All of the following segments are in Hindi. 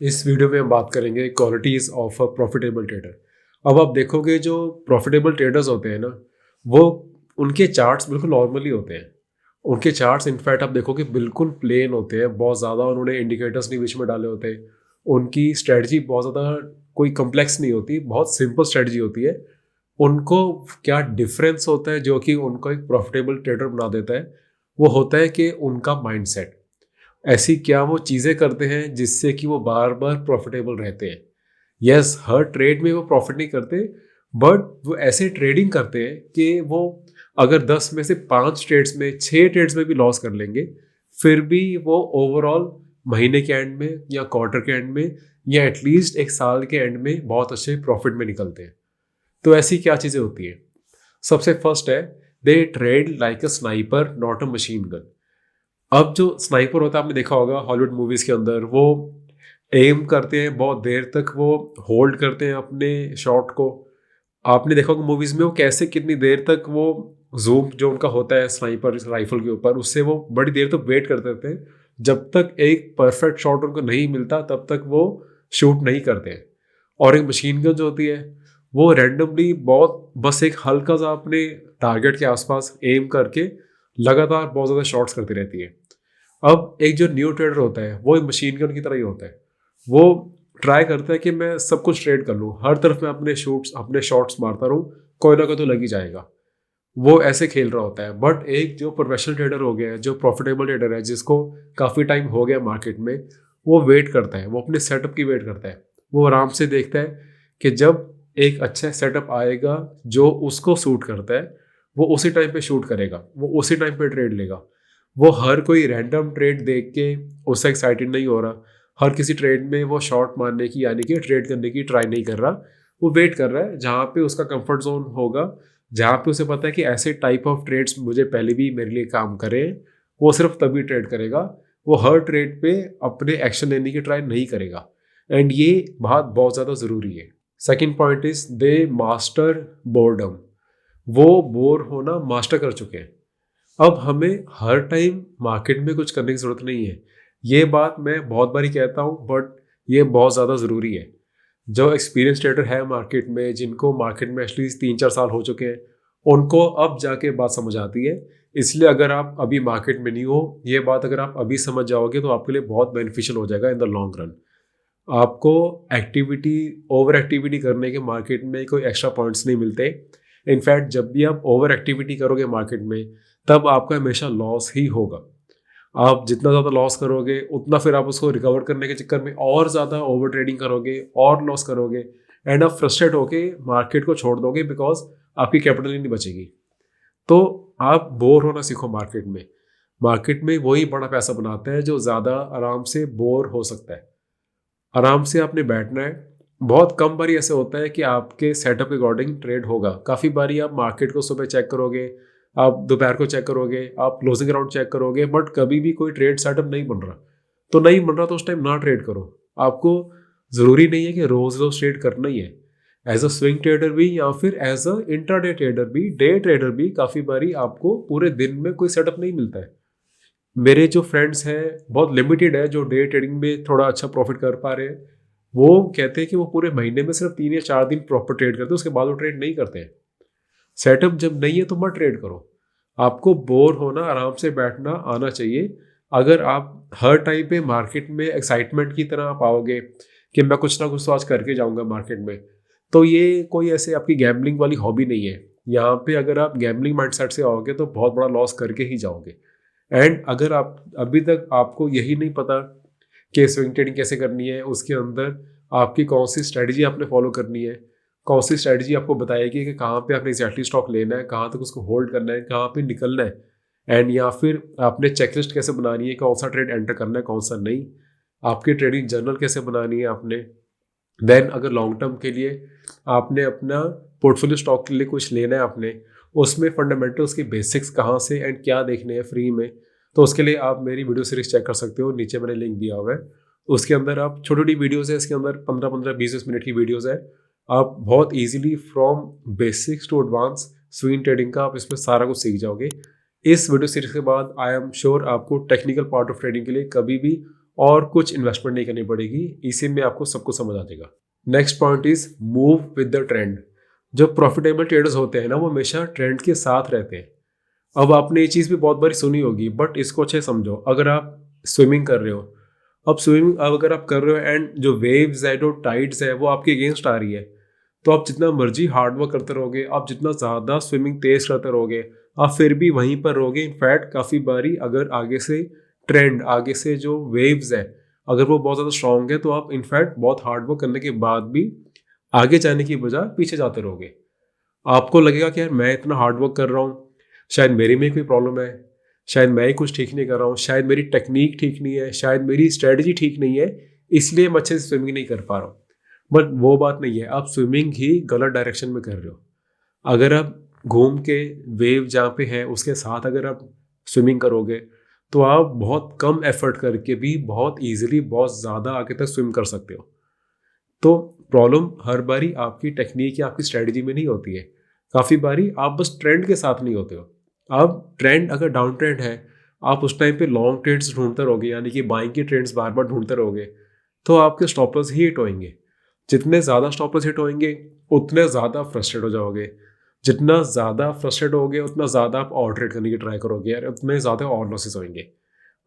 इस वीडियो में हम बात करेंगे qualities of a profitable trader. अब आप देखोगे जो प्रॉफिटेबल ट्रेडर्स होते हैं ना, वो उनके चार्ट्स बिल्कुल नॉर्मली होते हैं। उनके चार्ट्स इनफैक्ट आप देखोगे बिल्कुल प्लेन होते हैं, बहुत ज़्यादा उन्होंने इंडिकेटर्स नहीं बीच में डाले होते। उनकी स्ट्रेटजी बहुत ज़्यादा कोई कॉम्प्लेक्स नहीं होती, बहुत सिंपल स्ट्रेटजी होती है। उनको क्या डिफरेंस होता है जो कि उनको एक प्रॉफिटेबल ट्रेडर बना देता है, वो होता है कि उनका माइंडसेट। ऐसी क्या वो चीज़ें करते हैं जिससे कि वो बार बार प्रॉफिटेबल रहते हैं। यस, हर ट्रेड में वो प्रॉफिट नहीं करते, बट वो ऐसे ट्रेडिंग करते हैं कि वो अगर 10 में से 5 ट्रेड्स में 6 ट्रेड्स में भी लॉस कर लेंगे, फिर भी वो ओवरऑल महीने के एंड में या क्वार्टर के एंड में या एटलीस्ट एक साल के एंड में बहुत अच्छे प्रॉफिट में निकलते हैं। तो ऐसी क्या चीज़ें होती हैं? सबसे फर्स्ट है, दे trade like a sniper not a machine gun. अब जो स्नाइपर होता है, आपने देखा होगा हॉलीवुड मूवीज के अंदर, वो एम करते हैं, बहुत देर तक वो होल्ड करते हैं अपने शॉट को। आपने देखा होगा मूवीज में वो कैसे कितनी देर तक वो जूम जो उनका होता है स्नाइपर राइफल के ऊपर, उससे वो बड़ी देर तक वेट करते थे। जब तक एक परफेक्ट शॉट उनको नहीं मिलता तब तक वो शूट नहीं करते हैं। और एक मशीन गन जो होती है, वो रैंडमली बहुत बस एक हल्का सा अपने टारगेट के आसपास एम करके लगातार बहुत ज़्यादा शॉट्स करती रहती है। अब एक जो न्यू ट्रेडर होता है वो एक मशीन गन की तरह ही होता है। वो ट्राई करता है कि मैं सब कुछ ट्रेड कर लूँ, हर तरफ मैं अपने शॉट्स मारता रहूँ, कोई ना कोई तो लग ही जाएगा। वो ऐसे खेल रहा होता है। बट एक जो प्रोफेशनल ट्रेडर हो गया है, जो प्रॉफिटेबल ट्रेडर है, जिसको काफ़ी टाइम हो गया मार्केट में, वो वेट करता है, वो अपने सेटअप की वेट करता है। वो आराम से देखता है कि जब एक अच्छा सेटअप आएगा जो उसको सूट करता है, वो उसी टाइम पे शूट करेगा, वो उसी टाइम पे ट्रेड लेगा। वो हर कोई रैंडम ट्रेड देख के उससे एक्साइटेड नहीं हो रहा। हर किसी ट्रेड में वो शॉर्ट मारने की यानी कि ट्रेड करने की ट्राई नहीं कर रहा। वो वेट कर रहा है जहाँ पे उसका कंफर्ट जोन होगा, जहाँ पे उसे पता है कि ऐसे टाइप ऑफ ट्रेड्स मुझे पहले भी मेरे लिए काम करें, वो सिर्फ तभी ट्रेड करेगा। वो हर ट्रेड पे अपने एक्शन लेने की ट्राई नहीं करेगा। एंड ये बात बहुत ज़्यादा ज़रूरी है। Second point is they master boredom. वो बोर होना मास्टर कर चुके हैं। अब हमें हर टाइम मार्केट में कुछ करने की ज़रूरत नहीं है। ये बात मैं बहुत बारी कहता हूँ, बट ये बहुत ज़्यादा ज़रूरी है। जो एक्सपीरियंस ट्रेडर है मार्केट में, जिनको मार्केट में एटलीस्ट 3-4 साल हो चुके हैं, उनको अब जाके बात समझ आती है। इसलिए अगर आप अभी मार्केट में नहीं हो, ये बात अगर आप अभी समझ जाओगे तो आपके लिए बहुत बेनिफिशियल हो जाएगा इन द लॉन्ग रन। आपको एक्टिविटी ओवर एक्टिविटी करने के मार्केट में कोई एक्स्ट्रा पॉइंट्स नहीं मिलते। इनफैक्ट जब भी आप ओवर एक्टिविटी करोगे मार्केट में, तब आपका हमेशा लॉस ही होगा। आप जितना ज़्यादा लॉस करोगे उतना फिर आप उसको रिकवर करने के चक्कर में और ज़्यादा ओवर ट्रेडिंग करोगे और लॉस करोगे। एंड आप फ्रस्ट्रेट होके मार्केट को छोड़ दोगे, बिकॉज आपकी कैपिटल ही नहीं बचेगी। तो आप बोर होना सीखो मार्केट में। मार्केट में वही बड़ा पैसा बनाता है जो ज़्यादा आराम से बोर हो सकता है। आराम से आपने बैठना है। बहुत कम बारी ऐसे होता है कि आपके सेटअप के अकॉर्डिंग ट्रेड होगा। काफ़ी बारी आप मार्केट को सुबह चेक करोगे, आप दोपहर को चेक करोगे, आप क्लोजिंग राउंड चेक करोगे, बट कभी भी कोई ट्रेड सेटअप नहीं बन रहा। तो नहीं बन रहा तो उस टाइम ना ट्रेड करो। आपको ज़रूरी नहीं है कि रोज़ रोज़ ट्रेड करना ही है। एज अ स्विंग ट्रेडर भी या फिर एज अ इंट्राडे ट्रेडर भी, डे ट्रेडर भी, काफ़ी बारी आपको पूरे दिन में कोई सेटअप नहीं मिलता है। मेरे जो फ्रेंड्स हैं, बहुत लिमिटेड है जो डे ट्रेडिंग में थोड़ा अच्छा प्रॉफिट कर पा रहे हैं। वो कहते हैं कि वो पूरे महीने में सिर्फ 3 या 4 दिन प्रॉपर ट्रेड करते हैं, उसके बाद वो ट्रेड नहीं करते हैं। सेटअप जब नहीं है तो मत ट्रेड करो। आपको बोर होना, आराम से बैठना आना चाहिए। अगर आप हर टाइम पे मार्केट में एक्साइटमेंट की तरह आप आओगे कि मैं कुछ ना कुछ तो आज करके जाऊंगा मार्केट में, तो ये कोई ऐसे आपकी गैम्बलिंग वाली हॉबी नहीं है। यहाँ पे अगर आप गैम्बलिंग माइंडसेट से आओगे तो बहुत बड़ा लॉस करके ही जाओगे। एंड अगर आप अभी तक आपको यही नहीं पता कि स्विंग ट्रेडिंग कैसे करनी है, उसके अंदर आपकी कौन सी स्ट्रेटजी आपने फॉलो करनी है, कौन सी स्ट्रेटजी आपको बताएगी कि कहाँ पे आपने एग्जैक्टली स्टॉक लेना है, कहाँ तक उसको होल्ड करना है, कहाँ पे निकलना है, एंड या फिर आपने चेकलिस्ट कैसे बनानी है, कौन सा ट्रेड एंटर करना है, कौन सा नहीं, आपकी ट्रेडिंग जर्नल कैसे बनानी है आपने। देन अगर लॉन्ग टर्म के लिए आपने अपना पोर्टफोलियो स्टॉक के लिए कुछ लेना है आपने, उसमें फंडामेंटल्स की बेसिक्स कहाँ से एंड क्या देखने हैं फ्री में, तो उसके लिए आप मेरी वीडियो सीरीज चेक कर सकते हो, नीचे मैंने लिंक दिया हुआ है। उसके अंदर आप छोटी छोटी वीडियोज़ है, इसके अंदर 15-15, 20-20 मिनट की वीडियोज़ है। आप बहुत easily from basics to advance swing trading का आप इसमें सारा कुछ सीख जाओगे। इस वीडियो सीरीज के बाद आई एम श्योर आपको टेक्निकल पार्ट ऑफ ट्रेडिंग के लिए कभी भी और कुछ इन्वेस्टमेंट नहीं करनी पड़ेगी। इसी में आपको सब कुछ समझ आ जाएगा। Next point is move with the trend. जो प्रॉफिटेबल ट्रेडर्स होते हैं ना, वो हमेशा ट्रेंड के साथ रहते हैं। अब आपने ये चीज़ भी बहुत बारी सुनी होगी, बट इसको अच्छे समझो। अगर आप स्विमिंग कर रहे हो, अब स्विमिंग अगर आप कर रहे हो एंड जो वेव्स है, जो टाइड्स है, वो आपके अगेंस्ट आ रही है, तो आप जितना मर्जी हार्डवर्क करते रहोगे, आप जितना ज़्यादा स्विमिंग तेज करते रहोगे, आप फिर भी वहीं पर रहोगे। इनफैक्ट काफ़ी बारी अगर आगे से ट्रेंड, आगे से जो वेव्स है, अगर वो बहुत ज़्यादा स्ट्रॉन्ग है, तो आप इनफैक्ट बहुत हार्डवर्क करने के बाद भी आगे जाने की बजाय पीछे जाते रहोगे। आपको लगेगा कि यार मैं इतना हार्डवर्क कर रहा हूँ, शायद मेरे में कोई प्रॉब्लम है, शायद मैं ही कुछ ठीक नहीं कर रहा हूँ, शायद मेरी टेक्निक ठीक नहीं है, शायद मेरी स्ट्रेटजी ठीक नहीं है, इसलिए मैं अच्छे से स्विमिंग नहीं कर पा रहा हूँ। बट वो बात नहीं है, आप स्विमिंग ही गलत डायरेक्शन में कर रहे हो। अगर आप घूम के वेव जहाँ पे है उसके साथ अगर आप स्विमिंग करोगे, तो आप बहुत कम एफर्ट करके भी बहुत ईजिली बहुत ज़्यादा आगे तक स्विम कर सकते हो। तो प्रॉब्लम हर बारी आपकी टेक्निक या आपकी स्ट्रेटजी में नहीं होती है। काफ़ी बारी आप बस ट्रेंड के साथ नहीं होते हो। अब ट्रेंड अगर डाउन ट्रेंड है, आप उस टाइम पे लॉन्ग ट्रेड्स ढूंढते रहोगे, यानी कि बाइंग के ट्रेंड्स बार बार ढूंढते रहोगे, तो आपके स्टॉप लॉस ही हिट होंगे। जितने ज़्यादा स्टॉप लॉस हिट होंगे, उतने ज़्यादा फ्रस्ट्रेट हो जाओगे। जितना ज़्यादा फ्रस्ट्रेट होगे, उतना ज़्यादा आप और ट्रेड करने की ट्राई करोगे यार, उतने ज़्यादा और लॉसेस होंगे।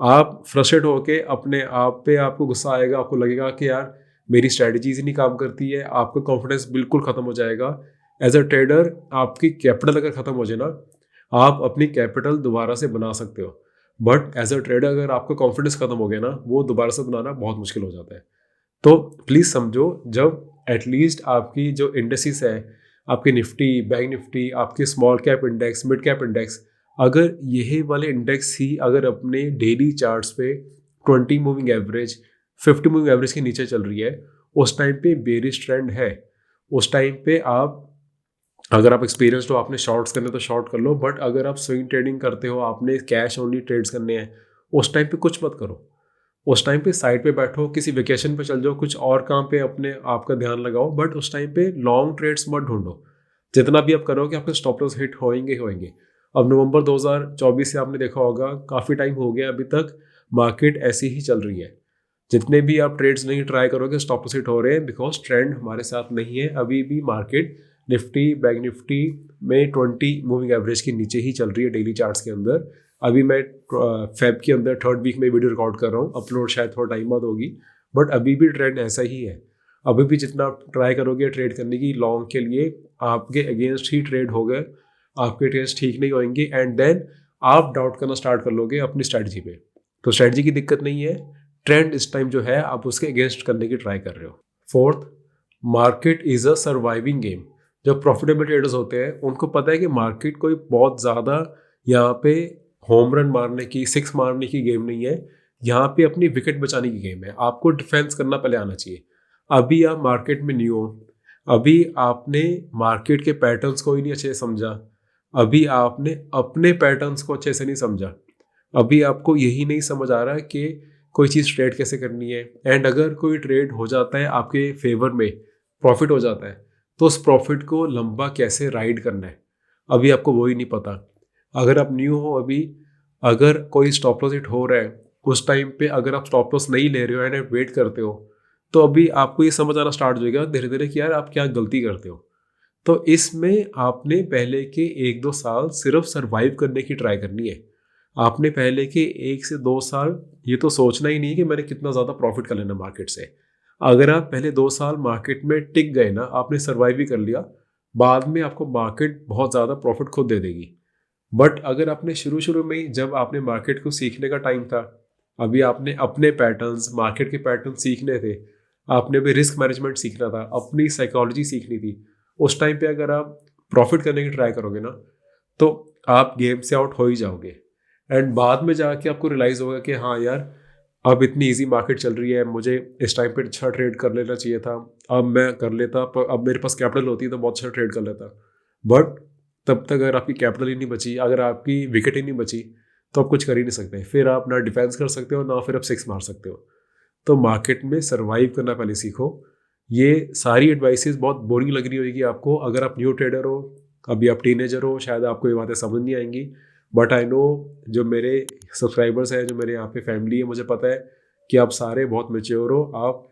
आप फ्रस्ट्रेट होके अपने आप पे आपको गुस्सा आएगा, आपको लगेगा कि यार मेरी स्ट्रैटेजीज ही नहीं काम करती है, आपका कॉन्फिडेंस बिल्कुल ख़त्म हो जाएगा। एज अ ट्रेडर आपकी कैपिटल अगर ख़त्म हो जाए ना, आप अपनी कैपिटल दोबारा से बना सकते हो, बट एज अ ट्रेडर अगर आपका कॉन्फिडेंस ख़त्म हो गया ना, वो दोबारा से बनाना बहुत मुश्किल हो जाता है। तो प्लीज़ समझो, जब एटलीस्ट आपकी जो इंडेक्सेस है, आपके निफ्टी, बैंक निफ्टी, आपके small cap index, mid cap index, अगर यही वाले इंडेक्स ही अगर अपने डेली चार्ट्स पे 20 मूविंग एवरेज, 50 मूविंग एवरेज के नीचे चल रही है, उस टाइम पे बेरिश ट्रेंड है। उस टाइम पे आप, अगर आप एक्सपीरियंस्ड हो, आपने शॉर्ट्स करने तो शॉर्ट कर लो, बट अगर आप स्विंग ट्रेडिंग करते हो, आपने कैश ओनली ट्रेड्स करने हैं, उस टाइम पे कुछ मत करो। उस टाइम पे साइड पे बैठो, किसी वेकेशन पे चल जाओ, कुछ और काम पे अपने आपका ध्यान लगाओ, बट उस टाइम पे लॉन्ग ट्रेड्स मत ढूंढो। जितना भी आप करोगे, आपके स्टॉप लॉस हिट होएंगे ही होएंगे। अब नवंबर 2024 से आपने देखा होगा, काफ़ी टाइम हो गया अभी तक मार्केट ऐसी ही चल रही है। जितने भी आप ट्रेड्स नहीं ट्राई करोगे, स्टॉप लॉस हिट हो रहे हैं, बिकॉज ट्रेंड हमारे साथ नहीं है। अभी भी मार्केट निफ्टी, बैंक निफ्टी में 20 मूविंग एवरेज के नीचे ही चल रही है डेली चार्ट्स के अंदर। अभी मैं फेब के अंदर 3rd वीक में वीडियो रिकॉर्ड कर रहा हूँ, अपलोड शायद थोड़ा टाइम बाद होगी, बट अभी भी ट्रेंड ऐसा ही है। अभी भी जितना आप ट्राई करोगे ट्रेड करने की लॉन्ग के लिए, आपके अगेंस्ट ही ट्रेड हो गए, आपके ट्रेड्स ठीक नहीं होंगे, एंड देन आप डाउट करना स्टार्ट कर लोगे अपनी स्ट्रैटेजी पे। तो स्ट्रैटेजी की दिक्कत नहीं है, ट्रेंड इस टाइम जो है आप उसके अगेंस्ट करने की ट्राई कर रहे हो। 4th, market is a surviving game. जो प्रॉफिटेबल ट्रेडर्स होते हैं, उनको पता है कि मार्केट कोई बहुत ज़्यादा यहाँ पे होम रन मारने की, सिक्स मारने की गेम नहीं है। यहाँ पे अपनी विकेट बचाने की गेम है। आपको डिफेंस करना पहले आना चाहिए। अभी आप मार्केट में न्यू हो, अभी आपने मार्केट के पैटर्न्स को ही नहीं अच्छे से समझा, अभी आपने अपने पैटर्न्स को अच्छे से नहीं समझा, अभी आपको यही नहीं समझ आ रहा है कि कोई चीज़ ट्रेड कैसे करनी है, एंड अगर कोई ट्रेड हो जाता है आपके फेवर में, प्रॉफिट हो जाता है, तो उस प्रॉफिट को लंबा कैसे राइड करना है, अभी आपको वो ही नहीं पता। अगर आप न्यू हो अभी, अगर कोई स्टॉप लॉस हिट हो रहा है, उस टाइम पे अगर आप स्टॉप लॉस नहीं ले रहे हो एंड वेट करते हो, तो अभी आपको ये समझ आना स्टार्ट हो जाएगा धीरे धीरे कि यार आप क्या गलती करते हो। तो इसमें आपने पहले के 1-2 साल सिर्फ सर्वाइव करने की ट्राई करनी है। आपने पहले के 1 से 2 साल ये तो सोचना ही नहीं कि मैंने कितना ज़्यादा प्रॉफिट कर लेना मार्केट से। अगर आप पहले 2 साल मार्केट में टिक गए ना, आपने सर्वाइव भी कर लिया, बाद में आपको मार्केट बहुत ज़्यादा प्रॉफिट खुद दे देगी। बट अगर आपने शुरू शुरू में ही, जब आपने मार्केट को सीखने का टाइम था, अभी आपने अपने पैटर्न्स, मार्केट के पैटर्न सीखने थे, आपने भी रिस्क मैनेजमेंट सीखना था, अपनी साइकोलॉजी सीखनी थी, उस टाइम पे अगर आप प्रॉफिट करने की ट्राई करोगे ना, तो आप गेम से आउट हो ही जाओगे। एंड बाद में जाके आपको रियलाइज़ होगा कि हाँ यार, अब इतनी इजी मार्केट चल रही है, मुझे इस टाइम पे अच्छा ट्रेड कर लेना चाहिए था, अब मैं कर लेता, पर अब मेरे पास कैपिटल होती तो बहुत अच्छा ट्रेड कर लेता। बट तब तक अगर आपकी कैपिटल ही नहीं बची, अगर आपकी विकेट ही नहीं बची, तो आप कुछ कर ही नहीं सकते। फिर आप ना डिफेंस कर सकते हो, ना फिर आप सिक्स मार सकते हो। तो मार्केट में सर्वाइव करना पहले सीखो। ये सारी एडवाइसेस बहुत बोरिंग लग रही होगी आपको, अगर आप न्यू ट्रेडर हो, अभी आप टीनेजर हो, शायद आपको ये बातें समझ नहीं आएंगी। बट आई नो, जो मेरे सब्सक्राइबर्स हैं, जो मेरे यहाँ पे फैमिली है, मुझे पता है कि आप सारे बहुत मैच्योर हो, आप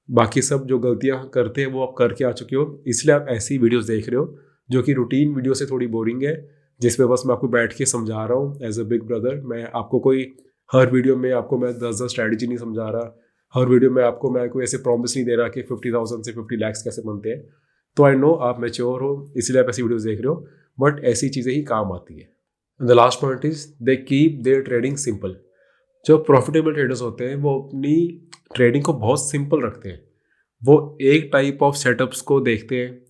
बाकी सब जो गलतियाँ करते हैं वो आप करके आ चुके हो, इसलिए आप ऐसी वीडियोज़ देख रहे हो जो कि रूटीन वीडियो से थोड़ी बोरिंग है, जिसमें बस मैं आपको बैठ के समझा रहा हूँ एज अ बिग ब्रदर। मैं आपको कोई हर वीडियो में आपको मैं 10-10 स्ट्रैटेजी नहीं समझा रहा, हर वीडियो में आपको मैं कोई ऐसे प्रॉमिस नहीं दे रहा कि 50,000 से 50 लाख कैसे बनते हैं। तो आई नो आप मैच्योर हो, इसलिए आप ऐसी वीडियोज़ देख रहे हो, बट ऐसी चीज़ें ही काम आती है। The last point is they keep their trading simple. जो प्रॉफिटेबल ट्रेडर्स होते हैं वो अपनी ट्रेडिंग को बहुत सिंपल रखते हैं। वो एक टाइप ऑफ सेटअप्स को देखते हैं,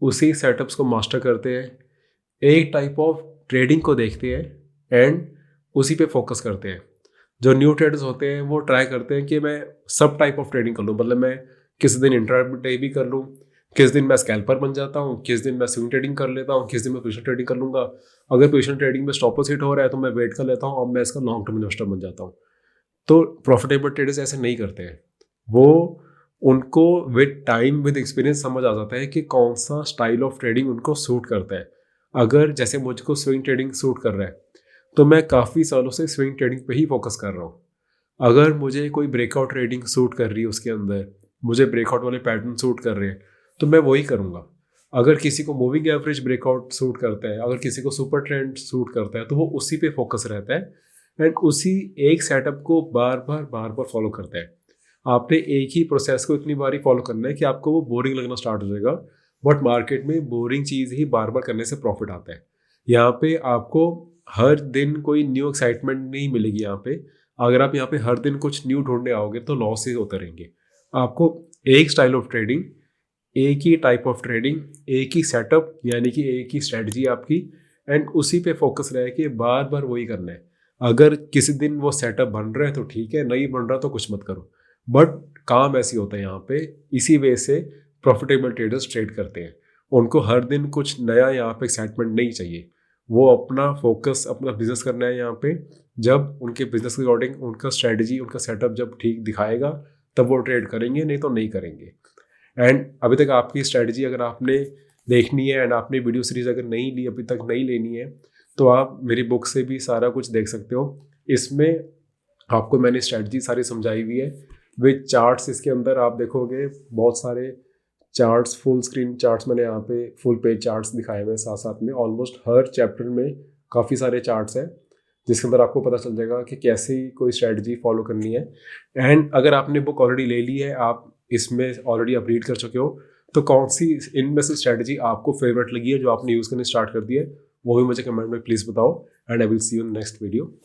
उसी सेटअप्स को मास्टर करते हैं, एक टाइप ऑफ ट्रेडिंग को देखते हैं एंड उसी पे फोकस करते हैं। जो न्यू ट्रेडर्स होते हैं वो ट्राई करते हैं कि मैं सब टाइप ऑफ ट्रेडिंग कर लूँ, मतलब मैं किस दिन इंट्राडे भी कर लूँ, किस दिन मैं स्कैल्पर बन जाता हूँ, किस दिन मैं स्विंग ट्रेडिंग कर लेता हूँ, किस दिन मैं पोजिशन ट्रेडिंग कर लूँगा। अगर पोजिशन ट्रेडिंग में स्टॉप लॉस हिट हो रहा है तो मैं वेट कर लेता हूँ और मैं इसका लॉन्ग टर्म इन्वेस्टर बन जाता हूँ। तो प्रॉफिटेबल ट्रेडर्स ऐसे नहीं करते हैं। वो उनको विद टाइम विद एक्सपीरियंस समझ आ जाता है कि कौन सा स्टाइल ऑफ ट्रेडिंग उनको सूट करता है। अगर जैसे मुझको स्विंग ट्रेडिंग सूट कर रहा है तो मैं काफ़ी सालों से स्विंग ट्रेडिंग पे ही फोकस कर रहा हूँ। अगर मुझे कोई ब्रेकआउट ट्रेडिंग सूट कर रही है, उसके अंदर मुझे ब्रेकआउट वाले पैटर्न सूट कर रहे हैं, तो मैं वही करूँगा। अगर किसी को मूविंग एवरेज ब्रेकआउट सूट करता है, अगर किसी को सुपर ट्रेंड सूट करता है, तो वो उसी पे फोकस रहता है एंड उसी एक सेटअप को बार बार फॉलो करता है। आपने एक ही प्रोसेस को इतनी बार ही फॉलो करना है कि आपको वो बोरिंग लगना स्टार्ट हो जाएगा। बट मार्केट में बोरिंग चीज़ ही बार बार करने से प्रॉफिट आता है। यहाँ पे आपको हर दिन कोई न्यू एक्साइटमेंट नहीं मिलेगी। यहाँ पे अगर आप यहाँ पे हर दिन कुछ न्यू ढूंढने आओगे तो लॉस ही होते रहेंगे। आपको एक स्टाइल ऑफ ट्रेडिंग, एक ही टाइप ऑफ ट्रेडिंग, एक ही सेटअप, यानी कि एक ही स्ट्रेटजी आपकी, एंड उसी पे फोकस रहे कि बार बार वही करना है। अगर किसी दिन वो सेटअप बन रहा है तो ठीक है, नहीं बन रहा तो कुछ मत करो। बट काम ऐसी होता है यहाँ पे, इसी वजह से प्रॉफिटेबल ट्रेडर्स ट्रेड करते हैं। उनको हर दिन कुछ नया यहाँ पे एक्साइटमेंट नहीं चाहिए। वो अपना फोकस अपना बिजनेस करना है यहाँ पे। जब उनके बिजनेस के अकॉर्डिंग उनका स्ट्रेटजी, उनका सेटअप जब ठीक दिखाएगा तब वो ट्रेड करेंगे, नहीं तो नहीं करेंगे। एंड अभी तक आपकी स्ट्रेटजी अगर आपने देखनी है एंड आपने वीडियो सीरीज अगर नहीं ली, अभी तक नहीं लेनी है, तो आप मेरी बुक से भी सारा कुछ देख सकते हो। इसमें आपको मैंने स्ट्रेटजी सारी समझाई हुई है विद चार्ट्स। इसके अंदर आप देखोगे बहुत सारे चार्ट्स, फुल स्क्रीन चार्ट्स मैंने यहाँ पे फुल पेज चार्ट्स दिखाए हुए हैं साथ साथ में। ऑलमोस्ट हर चैप्टर में काफ़ी सारे चार्ट्स हैं जिसके अंदर आपको पता चल जाएगा कि कैसे कोई स्ट्रेटजी फॉलो करनी है। एंड अगर आपने बुक ऑलरेडी ले ली है, आप इसमें ऑलरेडी आप रीड कर चुके हो, तो कौन सी इनमें से स्ट्रेटजी आपको फेवरेट लगी है जो आपने यूज़ करने स्टार्ट कर दिया है, वो भी मुझे कमेंट में प्लीज़ बताओ। And I will see you in next video.